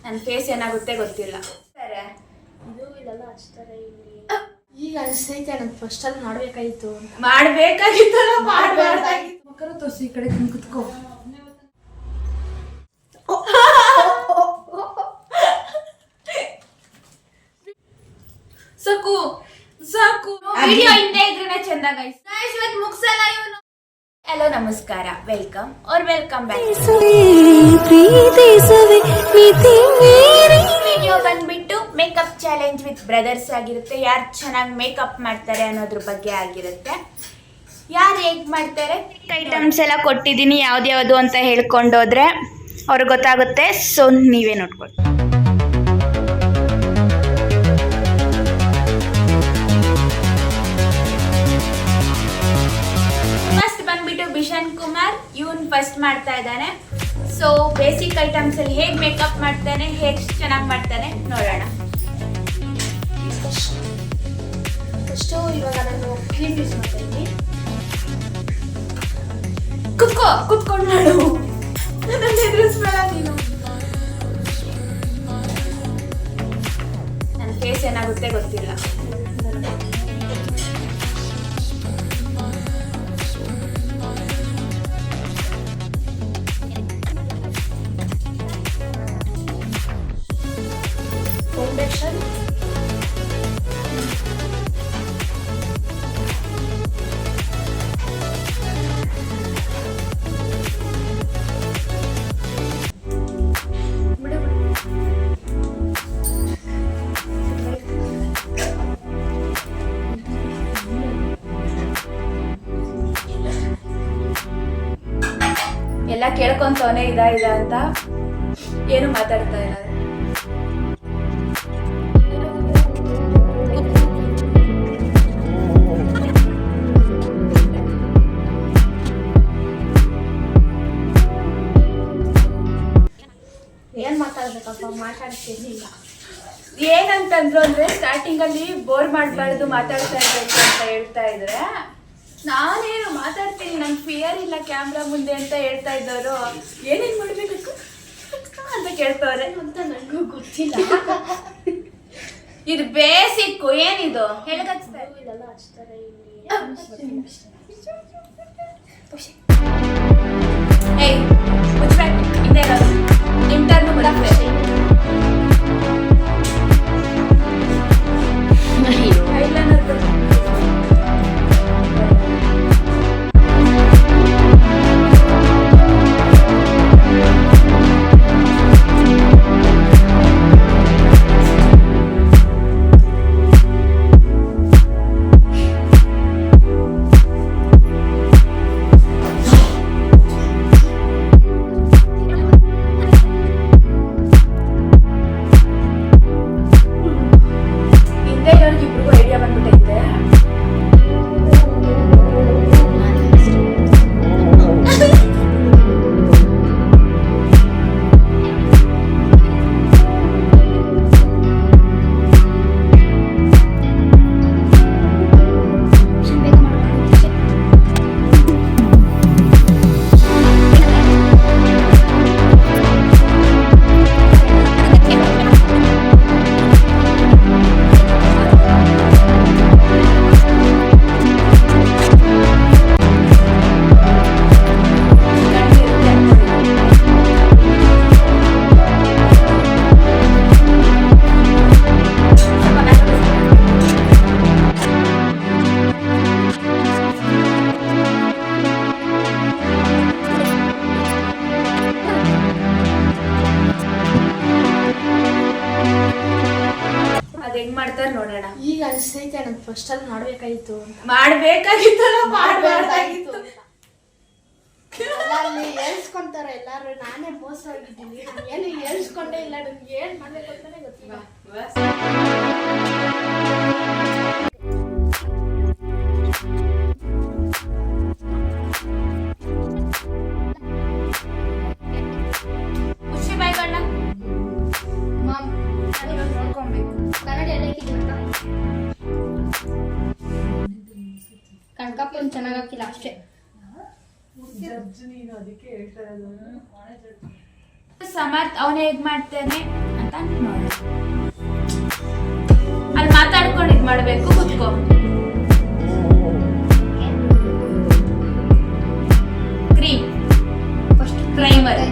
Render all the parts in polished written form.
ನನ್ನ ಫೇಸ್ ಏನಾಗುತ್ತೆ ಗೊತ್ತಿಲ್ಲ. ಸರಿ ಇದು ಇಲ್ಲೆಲ್ಲ ಹಚ್ತಾರೆ ಇಲ್ಲಿ. ಈಗ ಅನಿಸ್ತೈತೆ ನಂಗೆ ಫಸ್ಟ್ ಅಲ್ಲಿ ಮಾಡಬೇಕಾಗಿತ್ತು ಮಾಡಬೇಕಾಗಿತ್ತಲ್ಲ, ಮಾಡಬಾರ್ದಾಗಿತ್ತು. ಮಕ್ಕಳು ತೋರಿಸಿ ಈ ಕಡೆ ಕುತ್ಕೋ. ಸಾಕು ಸಾಕು, ವಿಡಿಯೋ ಹಿಂದೆ ಇದ್ರೇನೆ ಚಂದ ಗೈಸ್. ಇವತ್ತು ಮುಗಿಸಲ್ಲ ಇವನು. ಹಲೋ ನಮಸ್ಕಾರ, ವೆಲ್ಕಮ್ ಬ್ಯಾಕ್. ವಿಡಿಯೋ ಬಂದ್ಬಿಟ್ಟು ಮೇಕಪ್ ಚಾಲೆಂಜ್ ವಿತ್ ಬ್ರದರ್ಸ್ ಆಗಿರುತ್ತೆ. ಯಾರು ಚೆನ್ನಾಗಿ ಮೇಕಪ್ ಮಾಡ್ತಾರೆ ಅನ್ನೋದ್ರ ಬಗ್ಗೆ ಆಗಿರುತ್ತೆ. ಯಾರು ಹೇಗೆ ಮಾಡ್ತಾರೆ, ಐಟಮ್ಸ್ ಎಲ್ಲ ಕೊಟ್ಟಿದ್ದೀನಿ, ಯಾವ್ದು ಅಂತ ಹೇಳ್ಕೊಂಡೋದ್ರೆ ಅವ್ರಿಗೆ ಗೊತ್ತಾಗುತ್ತೆ. ಸೊ ನೀವೇ ನೋಡ್ಕೊಳ್ಳಿ. ಬಿಷನ್ ಕುಮಾರ್ ಇವನ್ ಫಸ್ಟ್ ಮಾಡ್ತಾ ಇದ್ದಾನೆ. ಸೊ ಬೇಸಿಕ್ ಐಟಮ್ಸ್ ಅಲ್ಲಿ ಹೇಗೆ ಮೇಕಪ್ ಮಾಡ್ತಾನೆ, ಹೇಗೆ ಚೆನ್ನಾಗಿ ಮಾಡ್ತಾನೆ ನೋಡೋಣ. ಫಸ್ಟು ಇವಾಗ ನಾನು ಕ್ರೀಮ್ ಯೂಸ್ ಮಾಡ್ತಾ ಇದ್ದೀನಿ. ಕುತ್ಕೊಂಡು ಮಾಡು, ನನ್ನ ಎದುರಿಸ್ಬೇಡ ನೀನು. ನನ್ನ ಫೇಸ್ ಏನಾಗುತ್ತೆ ಗೊತ್ತಿಲ್ಲ. ಫೌಂಡೇಶನ್, ಎಲ್ಲ ಕೇಳ್ಕೊಂತವನೇ ಇದ ಅಂತ ಏನು ಮಾತಾಡ್ತಾ ಇಲ್ಲ. ಏನ್ ಮಾತಾಡ್ಬೇಕಪ್ಪ, ಮಾತಾಡ್ತಿರ್ಲಿಲ್ಲ. ಏನಂತಂದ್ರು ಅಂದ್ರೆ ಸ್ಟಾರ್ಟಿಂಗ್ ಅಲ್ಲಿ ಬೋರ್ ಮಾಡಬಾರ್ದು, ಮಾತಾಡ್ತಾ ಇರ್ಬೇಕು ಅಂತ ಹೇಳ್ತಾ ಇದ್ರೆ, ನಾನೇನು ಮಾತಾಡ್ತೀನಿ, ನಂಗೆ ಫಿಯರ್ ಇಲ್ಲ ಕ್ಯಾಮ್ರಾ ಮುಂದೆ ಅಂತ ಹೇಳ್ತಾ ಇದ್ದವರು ಏನೇನ್ ಮಾಡ್ಬೇಕು ಅಂತ ಕೇಳ್ತವ್ರೆ ಅಂತ ನನಗೂ ಗೊತ್ತಿಲ್ಲ. ಇದು ಬೇಸಿಕ್. ಏನಿದು ಹೇಳ್ಕಚ್ತಾ ಇಲ್ಲೆಲ್ಲ ಹಚ್ತಾರೆ ಇಲ್ಲಿ. ಏಯ್ ಮುಚ್ಬೇಕು, ಹಿಂದೆ ಇರೋದು ಇಂಟರ್ನು ಬರುತ್ತೆ. ಮಾಡ್ತಾರೆ ನೋಡೋಣ. ಈಗ ಅನಿಸ್ತೈತೆ ನಂಗೆ ಫಸ್ಟ್ ಅಲ್ಲಿ ಮಾಡಬೇಕಾಗಿತ್ತು ಮಾಡಬಾರ್ದಾಗಿತ್ತು. ಅಲ್ಲಿ ಹೇಳ್ಸ್ಕೊಂತಾರೆ ಎಲ್ಲಾರು, ನಾನೇ ಮೋಸ ಆಗಿದ್ದೀನಿ. ನಾನು ಏನು ಹೇಳ್ಸ್ಕೊಂಡೇ ಇಲ್ಲ, ನನಗೆ ಏನು ಮಾಡಬೇಕು ಅಂತಾನೆ ಗೊತ್ತಿಲ್ಲ. ಖುಷಿ ಬಾಯ್ಗಳನ್ನ ನೋಡ್ಕೊಬೇಕು. ಕನ್ನಡ ಎಲ್ಲ ಕಣ್ಕಪ್ಪನ್ ಚೆನ್ನಾಗಿ ಹಾಕಿಲ್ಲ ಅಷ್ಟೇ. ಸಮರ್ಥ್ ಅವನೇ ಹೇಗ್ ಮಾಡ್ತಾನೆ ಅಂತ ನೋಡೋಣ. ಅಲ್ಲಿ ಮಾತಾಡ್ಕೊಂಡು ಇದು ಮಾಡಬೇಕು, ಕುತ್ಕೋ. Cream first primer.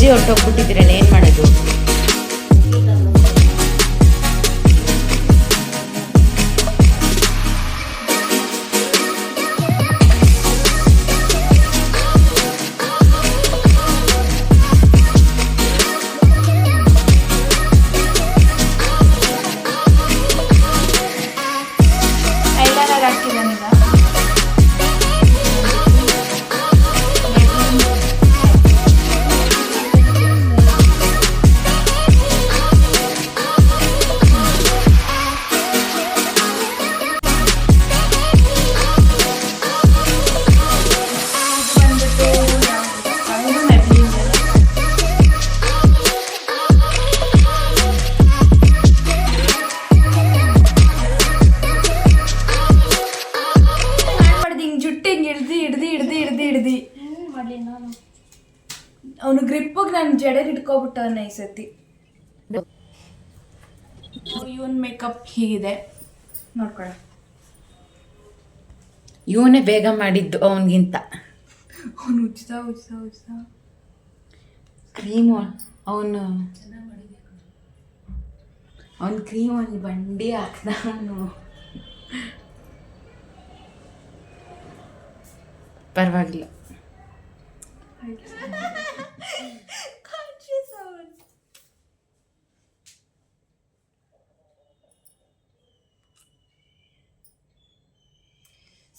ಹೊರಟೋಗ್ಬಿಟ್ಟಿದ್ದೀರಲ್ಲ, ಏನ್ ಮಾಡೋದು? ಐಲೈನರ್ ಹಾಕಿದ್ದಾನೀಗ. ಅವನು ಗ್ರಿಪ್ಪಿಗೆ ನಾನು ಜಡೆಗೆ ಇಟ್ಕೊಬಿಟ್ಟವನ್ನ ಈ ಸತಿ. ಇವನ್ ಮೇಕಪ್ ಹೀಗಿದೆ ನೋಡ್ಕೊಳ. ಇವನೇ ಬೇಗ ಮಾಡಿದ್ದು ಅವನಿಗಿಂತ. ಅವನು ಉಜ್ತಾ ಕ್ರೀಮು ಅವನು ಕ್ರೀಮ್ ಒಂದು ಬಂಡಿ ಹಾಕ್ದ ಅವನು. ಪರವಾಗಿಲ್ಲ.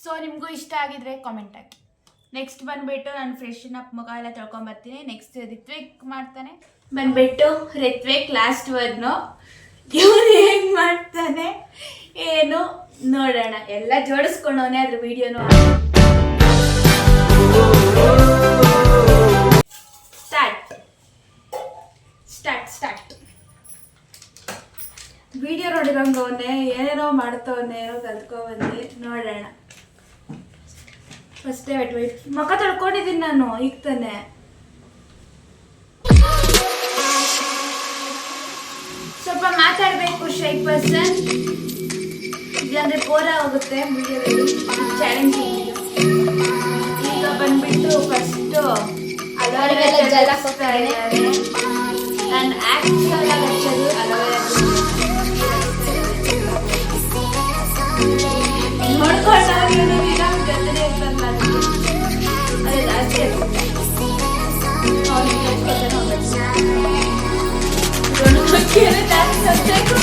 ಸೊ ನಿಮಗೂ ಇಷ್ಟ ಆಗಿದ್ರೆ ಕಾಮೆಂಟ್ ಹಾಕಿ. ನೆಕ್ಸ್ಟ್ ಬಂದ್ಬಿಟ್ಟು ನಾನು ಫ್ರೆಶನ್ ಅಪ್ ಮುಖ ಎಲ್ಲ ತೊಳ್ಕೊಂಬರ್ತೀನಿ. ನೆಕ್ಸ್ಟ್ ರಿತ್ವಿಕ್ ಮಾಡ್ತಾನೆ. ಬಂದ್ಬಿಟ್ಟು ರಿತ್ವಿಕ್ ಲಾಸ್ಟ್ ವರ್ಡ್ನು ಇವನು ಹೇಗೆ ಮಾಡ್ತಾನೆ ಏನು ನೋಡೋಣ. ಎಲ್ಲ ಜೋಡಿಸ್ಕೊಂಡವನೇ ಅದ್ರ ವಿಡಿಯೋನು. ಸ್ಟಾರ್ಟ್ ವಿಡಿಯೋ ನೋಡಿರೋಂಗವನ್ನೇ ಏನೇನೋ ಮಾಡ್ತವನ್ನೇ, ಏನೋ ಕಲ್ತ್ಕೊಬಂದು ನೋಡೋಣ. ಫಸ್ಟೇ ವೆಟ್ ಮುಖ ತೊಳ್ಕೊಂಡಿದ್ದೀನಿ ನಾನು ಈಗ ತಾನೆ. ಸ್ವಲ್ಪ ಮಾತಾಡಬೇಕು ಶೈ ಪರ್ಸನ್, ಇಲ್ಲಾಂದ್ರೆ ಬೋರ್ ಆಗುತ್ತೆ ವಿಡಿಯೋದಲ್ಲಿ. ಚಾಲೆಂಜ್ ಈಗ ಬಂದ್ಬಿಟ್ಟು ಫಸ್ಟು ಅಲೋವೆರಾ ಜೆಲ್ ಹಾಕ್ತಾ ಇದ್ದಾರೆ. ನಾನು ಆ್ಯಕ್ಚುಲ್ ಆಗಿ ಹಚ್ಚೋದು ಅಲೋವೆರಾ ನೋಡ್ಕೊಂಡಾಗ ಇವನಿಗೆ ಗದ್ದನೆ ಇರ್ತಲ್ಲ, ಅದೇ ಜಾಸ್ತಿ ಬ್ಲ್ಯಾಕ್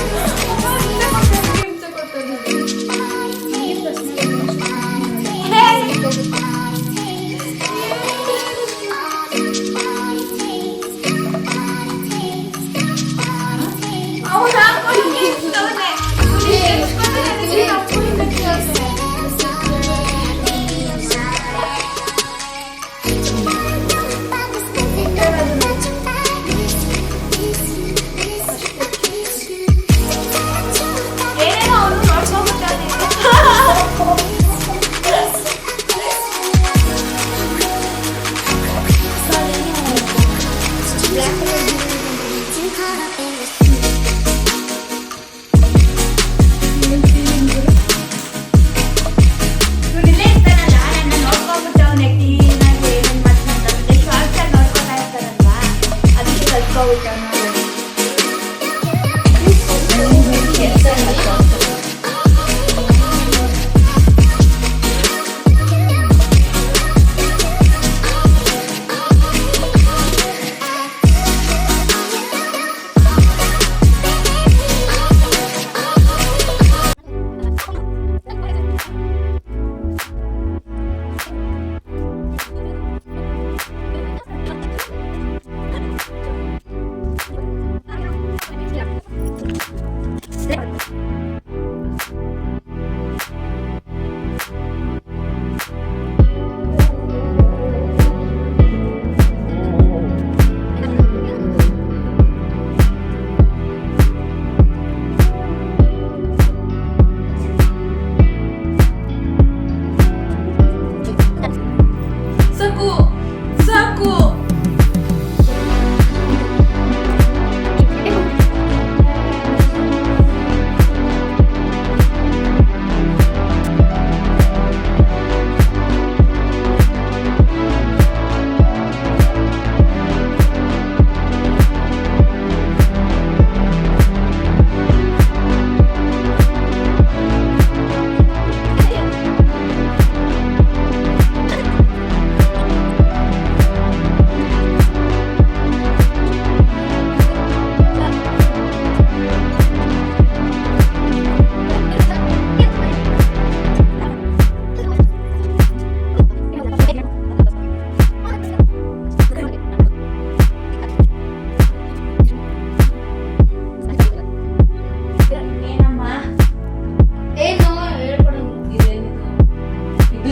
ಏನು ಹೇಳ್ಕೊಡು.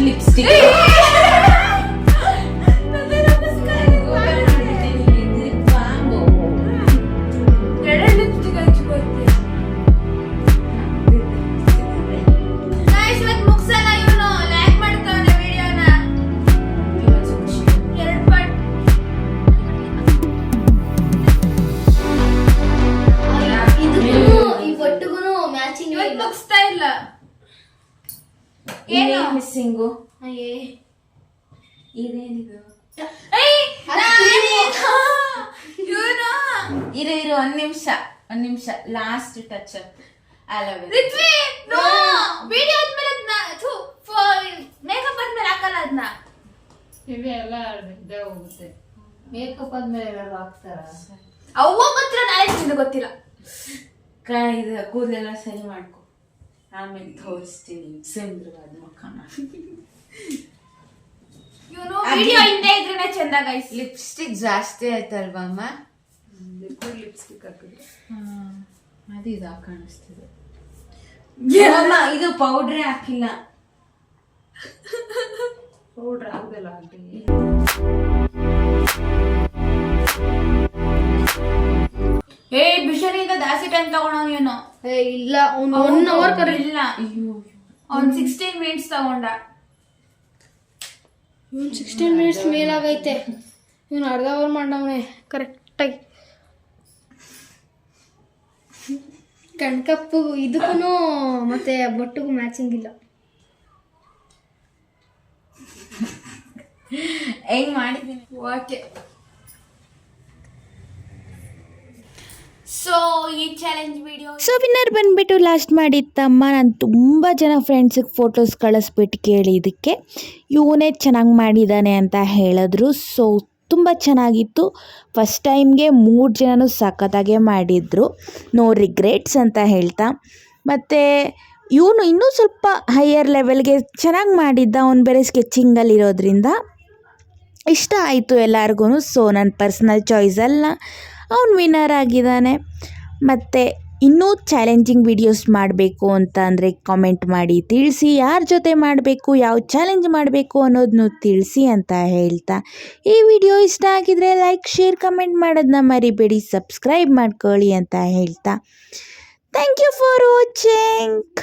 ಲಿಪ್ಸ್ಟಿಕ್ ಈ ಬಟ್ಟೆಗೂ ಮ್ಯಾಚಿಂಗ್ ಮುಗಿಸ್ತಾ ಇಲ್ಲ. ಏನು ಮಿಸ್ಸಿಂಗು ಇದೇನಿದು ಇರು ಒಂದ್ ನಿಮಿಷ ಲಾಸ್ಟ್ ಟಚ್ ಮೇಕಪ್ ಆದ್ಮೇಲೆ ಹಾಕಲ್ಲ ಅದನ್ನ. ಇವೆಲ್ಲ ಇದೇ ಹೋಗುತ್ತೆ. ಮೇಕಪ್ ಆದ್ಮೇಲೆ ಎಲ್ಲ ಹಾಕ್ತಾರ. ಅವ್ವ ಗೊತ್ತಿಲ್ಲ, ನಾಳೆ ಗೊತ್ತಿಲ್ಲ. ಇದು ಕೂದಲೆಲ್ಲ ಸರಿ ಮಾಡ್ಕೊ, ಆಮೇಲೆ ತೋರಿಸ್ತೀನಿ ಸುಂದರವಾದ ಮುಖನ. ಇವನು ವಿಡಿಯೋ ಹಿಂದೆ ಇದ್ರೇನೆ ಚಂದ ಗೈಸ್. ಲಿಪ್ಸ್ಟಿಕ್ ಜಾಸ್ತಿ ಆಯ್ತಲ್ವಾ ಅಮ್ಮ? ಲಿಪ್ಸ್ಟಿಕ್ ಹಾಕಿದ್ರೆ ಅದು ಇದು ಕಾಣಿಸ್ತಿದೆ. ಅಮ್ಮ ಇದು ಪೌಡ್ರೇ ಹಾಕಿಲ್ಲ. Powder ಹಾಕ್ದಲ್ಲ aunty. ಬಿಷನಿಂದ ಜಾಸ್ತಿ ಟೈಮ್ ತಗೊಂಡ ಇವನು. ಇಲ್ಲ ಅವ್ನು 1 hour ಕರೆ ಇಲ್ಲ, ಅವ್ನು 16 minutes ತಗೊಂಡ. 16 minutes ಮೇಲಾಗೈತೆ. ಇವನು ಅರ್ಧ ಅವರ್ ಮಾಡವನೆ ಕರೆಕ್ಟಾಗಿ. ಕಣ್ಕಪ್ಪು ಇದಕ್ಕೂ ಮತ್ತೆ ಬೊಟ್ಟಿಗೂ ಮ್ಯಾಚಿಂಗ್ ಇಲ್ಲ. ಹೆಂಗ್ ಮಾಡಿದ್ದೀನಿ. ಓಕೆ, ಸೊ ಈ ಚಾಲೆಂಜ್ ವಿಡಿಯೋ ವಿನ್ನರ್ ಬಂದುಬಿಟ್ಟು ಲಾಸ್ಟ್ ಮಾಡಿತ್ತಮ್ಮ. ನಾನು ತುಂಬ ಜನ ಫ್ರೆಂಡ್ಸಿಗೆ ಫೋಟೋಸ್ ಕಳಿಸ್ಬಿಟ್ಟು ಕೇಳಿದ್ದಕ್ಕೆ ಇವನೇ ಚೆನ್ನಾಗಿ ಮಾಡಿದ್ದಾನೆ ಅಂತ ಹೇಳಿದ್ರು. ಸೊ ತುಂಬ ಚೆನ್ನಾಗಿತ್ತು. ಫಸ್ಟ್ ಟೈಮ್ಗೆ 3 ಜನನೂ ಸಖತ್ತಾಗೆ ಮಾಡಿದರು. ನೋ ರಿಗ್ರೆಟ್ಸ್ ಅಂತ ಹೇಳ್ತಾ, ಮತ್ತು ಇವನು ಇನ್ನೂ ಸ್ವಲ್ಪ ಹೈಯರ್ ಲೆವೆಲ್ಗೆ ಚೆನ್ನಾಗಿ ಮಾಡಿದ್ದ. ಅವ್ನು ಬೇರೆ ಸ್ಕೆಚಿಂಗಲ್ಲಿರೋದ್ರಿಂದ ಇಷ್ಟ ಆಯಿತು ಎಲ್ಲರಿಗೂ. ಸೊ ನನ್ನ ಪರ್ಸ್ನಲ್ ಚಾಯ್ಸಲ್ಲ, ಅವನು ವಿನ್ನರ್ ಆಗಿದ್ದಾನೆ. ಮತ್ತು ಇನ್ನೂ ಚಾಲೆಂಜಿಂಗ್ ವಿಡಿಯೋಸ್ ಮಾಡಬೇಕು ಅಂತ ಅಂದರೆ ಕಾಮೆಂಟ್ ಮಾಡಿ ತಿಳಿಸಿ. ಯಾರ ಜೊತೆ ಮಾಡಬೇಕು, ಯಾವ ಚಾಲೆಂಜ್ ಮಾಡಬೇಕು ಅನ್ನೋದನ್ನು ತಿಳಿಸಿ ಅಂತ ಹೇಳ್ತಾ, ಈ ವಿಡಿಯೋ ಇಷ್ಟ ಆಗಿದರೆ ಲೈಕ್, ಶೇರ್, ಕಮೆಂಟ್ ಮಾಡೋದನ್ನ ಮರಿಬೇಡಿ. ಸಬ್ಸ್ಕ್ರೈಬ್ ಮಾಡ್ಕೊಳ್ಳಿ ಅಂತ ಹೇಳ್ತಾ, ಥ್ಯಾಂಕ್ ಯು ಫಾರ್ ವಾಚಿಂಗ್.